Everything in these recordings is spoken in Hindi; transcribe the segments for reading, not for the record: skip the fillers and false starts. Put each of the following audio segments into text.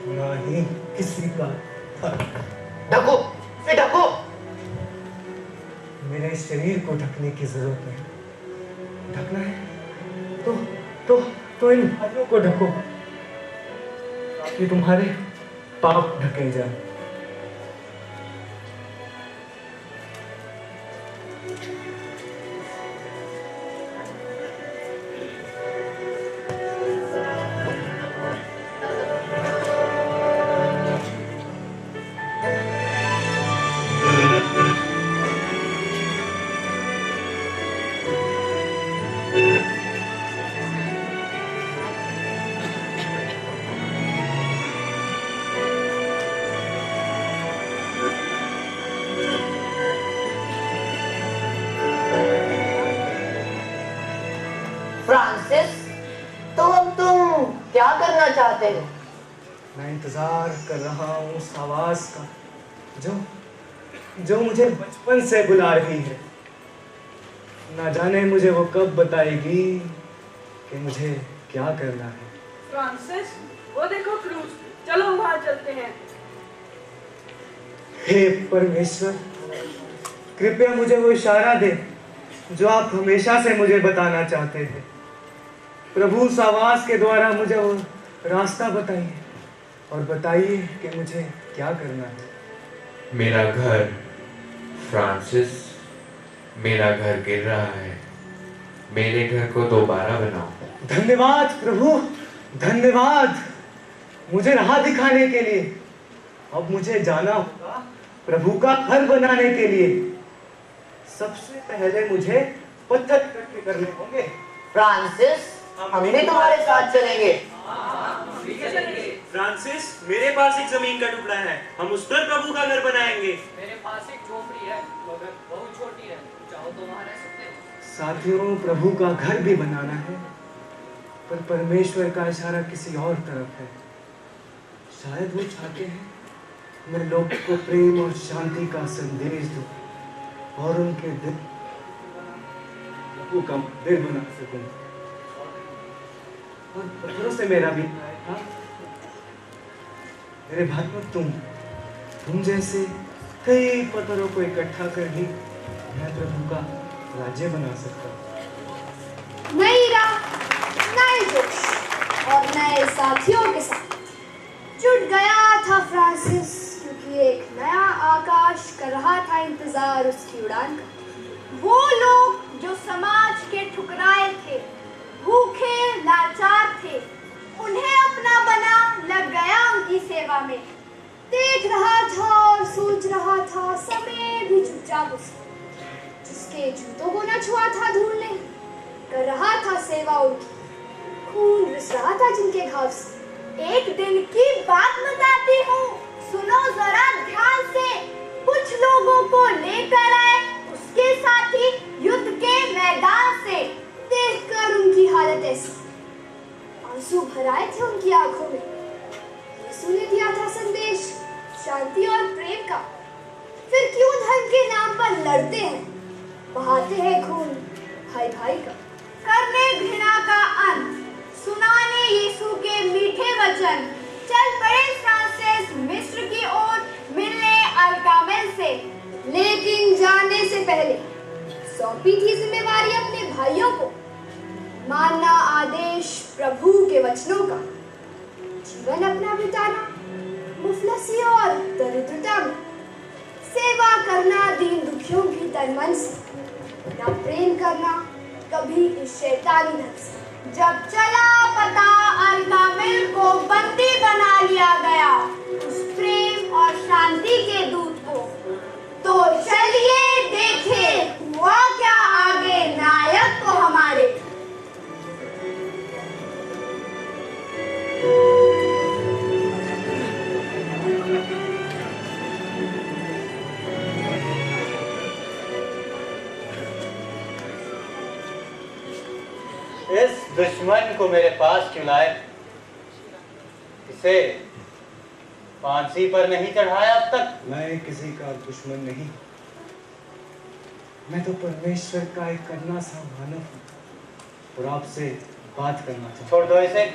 ना ही किसी का फर्क। ढको, इसे ढको। मेरे शरीर को ढकने की जरूरत नहीं। ढकना है तो इन भाइयों को ढको ताकि तुम्हारे पाप ढके जाए। फ्रांसिस, तो अब तुम क्या करना चाहते हो? मैं इंतजार कर रहा हूँ उस आवाज का जो मुझे बचपन से बुला रही है। ना जाने मुझे वो कब बताएगी कि मुझे क्या करना है। फ्रांसिस, वो देखो क्रूज, चलो वहां चलते हैं। हे परमेश्वर, कृपया मुझे वो इशारा दे जो आप हमेशा से मुझे बताना चाहते थे। प्रभु उस आवाज के द्वारा मुझे वो रास्ता बताइए और बताइए कि मुझे क्या करना है। मेरा घर, फ्रांसिस, मेरा घर गिर रहा है। मेरे घर को दोबारा बनाओ। धन्यवाद प्रभु, धन्यवाद मुझे राह दिखाने के लिए। अब मुझे जाना होगा प्रभु का घर बनाने के लिए। सबसे पहले मुझे पत्थर इकट्ठे करने होंगे। फ्रांसिस, हम भी तुम्हारे साथ चलेंगे। फ्रांसिस, मेरे पास एक जमीन का टुकड़ा है, हम उस पर प्रभु का घर बनाएंगे। मेरे पास एक झोपड़ी है, मगर बहुत छोटी है, चाहो तो वहां रह सकते हो। साथियों, प्रभु का घर भी बनाना है, पर परमेश्वर का इशारा किसी और तरफ है। शायद वो चाहते हैं मैं लोग को प्रेम और शांति का संदेश दूं और उनके दिल प्रभु का मंदिर बना सकूं। और पत्थरों से मेरा भी था। मेरे भाइयों, तुम जैसे कई पत्थरों को इकट्ठा कर ही मैं प्रभु का राज्य बना सकता हूँ। नई राह, नए जोश और नए साथियों के साथ जुट गया था फ्रांसिस, क्योंकि एक नया आकाश कर रहा था इंतजार उसकी उड़ान का। वो लोग जो समाज के ठुकराए थे, भूखे लाचार थे, उन्हें अपना बना लग गया उनकी सेवा में। देख रहा था और सोच रहा था, समय भी चुपचाप उसकी। जिसके जूतों को न छुआ था धूल ने, कर रहा था सेवा उनकी। खून रिस रहा था जिनके घाव से। एक दिन की बात बताती हूँ, सुनो जरा ध्यान से। कुछ लोगों को लेकर आए उसके साथी युद्ध के मैदान से। देखकर उनकी हालत ऐसी, आंसू भर आए थे उनकी आंखों में। यीशु ने दिया था संदेश शांति और प्रेम का। फिर क्यों धर्म के नाम पर लड़ते हैं, बहाते हैं खून भाई भाई का। करने घृणा का अंत, सुनाने यीशु के मीठे वचन। चल पड़े फ्रांसिस मिस्र की ओर मिलने अरकामेल से। लेकिन जाने से पहले सौंपी थी जिम्मेवारी अपने भाइयों को। मानना आदेश प्रभु के वचनों का। जीवन अपना बिताना मुफलसी और दरिद्रता में। सेवा करना दीन दुखियों की तन मन से। ना प्रेम करना कभी इस शैतानी धन से। जब चला पता अरकामेल को बंदी बना लिया गया उस प्रेम और शांति के दूत को। तो चलिए देखे हुआ क्या आगे नायक को हमारे। इस दुश्मन को मेरे पास क्यों लाए? इसे फांसी पर नहीं चढ़ाया अब तक। मैं किसी का दुश्मन नहीं, मैं तो परमेश्वर का एक करना सा मानव हूँ और आपसे बात करना चाहता हूँ। छोड़ दो इसे।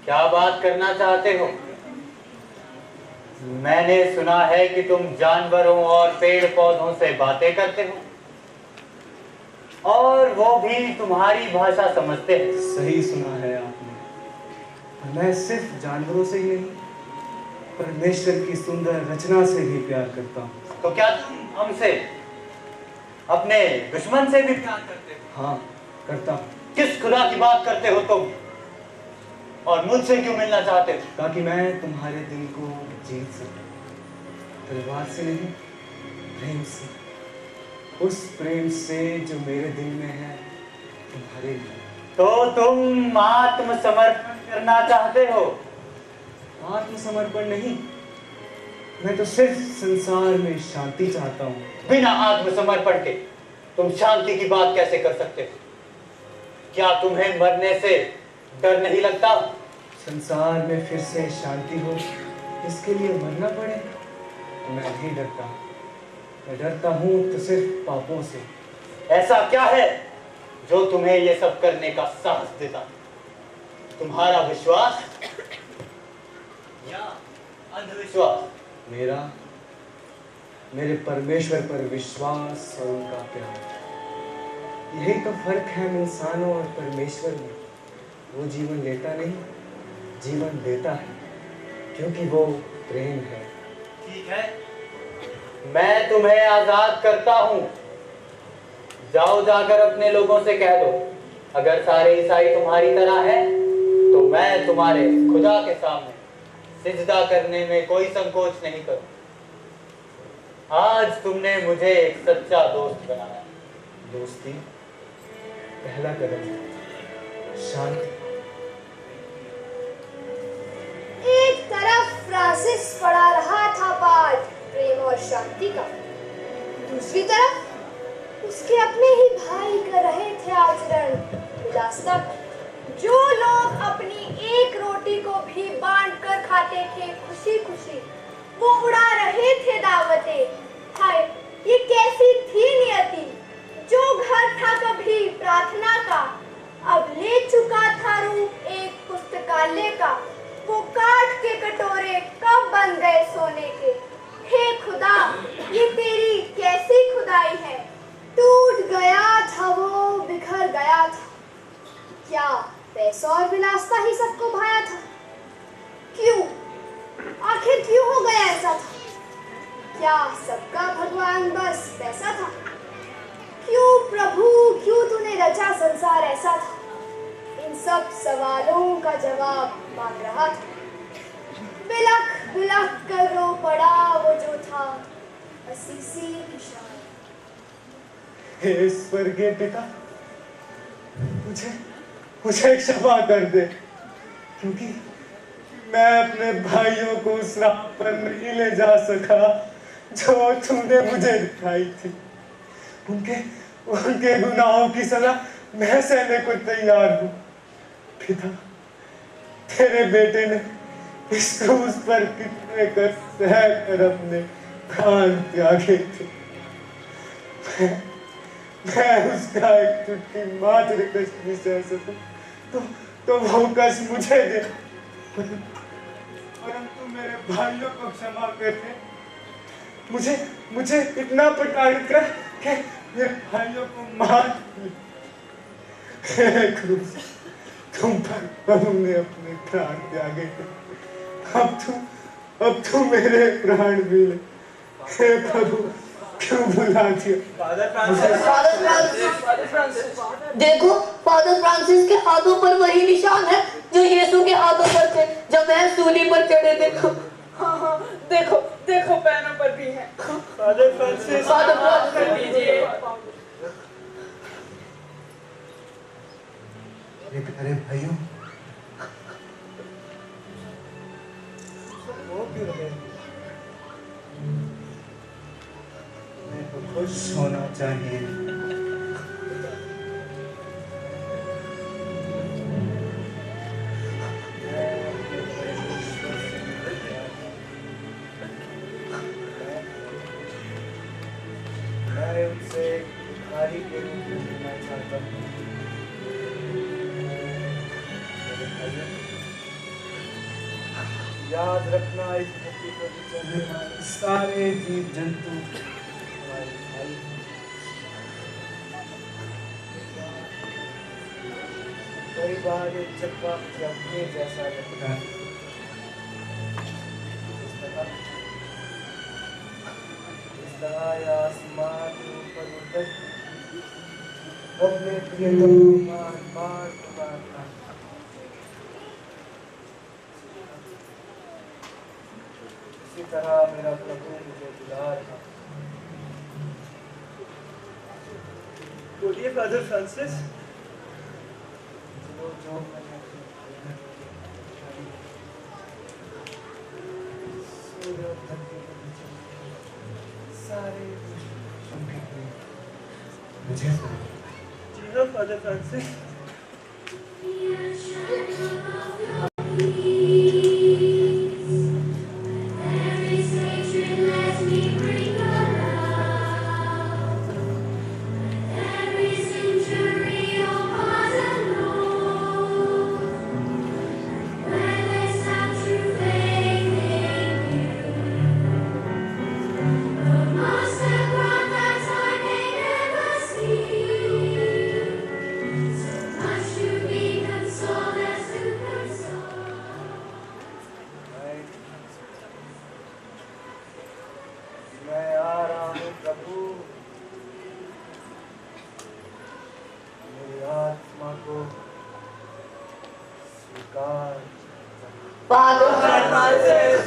क्या बात करना चाहते हो? मैंने सुना है कि तुम जानवरों और पेड़ पौधों से बातें करते हो, और वो भी तुम्हारी भाषा समझते हैं। सही सुना है आपने। और मैं सिर्फ जानवरों से ही नहीं, परमेश्वर की सुंदर रचना से भी प्यार करता हूँ। तो क्या तुम हमसे, अपने दुश्मन से भी प्यार करते हो? हाँ, करता हूँ। किस खुदा की बात करते हो तुम? और मुझसे क्यों मिलना चाहते हो? ताकि मैं तुम्हारे दिल को जीत सकूं, तलवार से नहीं, प्रेम से। उस प्रेम से जो मेरे दिल में है तुम्हारे लिए। तो तुम आत्मसमर्पण करना चाहते हो? आत्मसमर्पण नहीं, मैं तो सिर्फ संसार में शांति चाहता हूँ। बिना आत्मसमर्पण के तुम शांति की बात कैसे कर सकते हो? क्या तुम्हें मरने से डर नहीं लगता? संसार में फिर से शांति हो, इसके लिए मरना पड़े तो मैं नहीं डरता। मैं डरता हूँ तो सिर्फ पापों से। ऐसा क्या है जो तुम्हें ये सब करने का साहस देता? तुम्हारा विश्वास या अंधविश्वास? मेरे परमेश्वर पर विश्वास और उनका प्यार। यही तो फर्क है इंसानों और परमेश्वर में। वो जीवन लेता नहीं, जीवन देता है, क्योंकि वो प्रेम है। ठीक है, मैं तुम्हें आजाद करता हूँ। जाओ, जाकर अपने लोगों से कह दो, अगर सारे ईसाई तुम्हारी तरह हैं, तो मैं तुम्हारे खुदा के सामने सिजदा करने में कोई संकोच नहीं करूँ। आज तुमने मुझे एक सच्चा दोस्त बनाया। दोस्ती पहला कदम है, शांति। एक तरफ फ्रांसिस पढ़ा रहा था पाठ प्रेम और शांति का, दूसरी तरफ उसके अपने ही भाई कर रहे थे आचरण विलासिता। जो लोग अपनी एक रोटी को भी बांट कर खाते थे खुशी खुशी, वो उड़ा रहे थे दावतें। हाय, ये कैसी थी नियति! जो घर था कभी प्रार्थना का, अब ले चुका था रूप एक पुस्तकालय का। वो काठ के कटोरे कब बन गए सोने के। हे खुदा, ये तेरी कैसी खुदाई है! टूट गया था वो, बिखर गया था। क्या पैसा और विलासिता ही सबको भाया था? क्यों, आखिर क्यों हो गया ऐसा था? क्या सबका भगवान बस पैसा था? क्यों प्रभु, क्यों तूने रचा संसार ऐसा था? इन सब सवालों का जवाब मांग रहा था। बिलख बिलख कर रो पड़ा वो जो था असीसी की शान। हे स्वर्गीय पिता, मुझे क्षमा कर दे, क्योंकि मैं अपने भाइयों को उस राह पर नहीं ले जा सका जो तूने मुझे दिखाई थी। उनके गुनाहों की सजा मैं सहने को तैयार हूँ। पिता, तेरे बेटे ने इस क्रूस पर कितने कष्ट सहकर अपने प्राण त्यागे थे। मैं उसका एक चुटकी मात्र कष्ट भी सह सकूं तो वो कष्ट मुझे दे, परंतु मेरे भाइयों को क्षमा कर दे। मुझे इतना प्रताड़ित कर कि मेरे भाइयों को मार दे। क्रूस, तुम पर प्रभु ने अपने प्राण त्यागे थे। अब तू मेरे प्राण भी ले। हे प्रभु, क्यों बुला दिया? देखो, फादर फ्रांसिस के हाथों पर वही निशान है जो यीशु के हाथों पर थे जब वह सूली पर चढ़े थे। हाँ, देखो देखो पैरों पर भी है। फादर फ्रांसिस, कर दीजिए। अरे भाइयों, वो क्यों रहे? मैं तो खुश होना चाहिए। मैं उनसे भिखारी के रूप में मिलना चाहता हूँ। याद रखना इस धरती पर चलने वाले सारे जीव जंतु हमारे भाई हैं। कई बार ये चक्का मुझे अपने जैसा लगता है। इस तरह ये आसमान के ऊपर उड़कर अपने प्रियतम को बार बार पुकारता है। इसी तरह मेरा प्रभु मुझे बुला रहा। बोलिए फादर फ्रांसिस। जो मैंने सूर्य और धरती के बीच सारे मुझे जी हाँ फादर फ्रांसिस। मैं आ रहा हूँ प्रभु, मेरी आत्मा को स्वीकार। Father Francis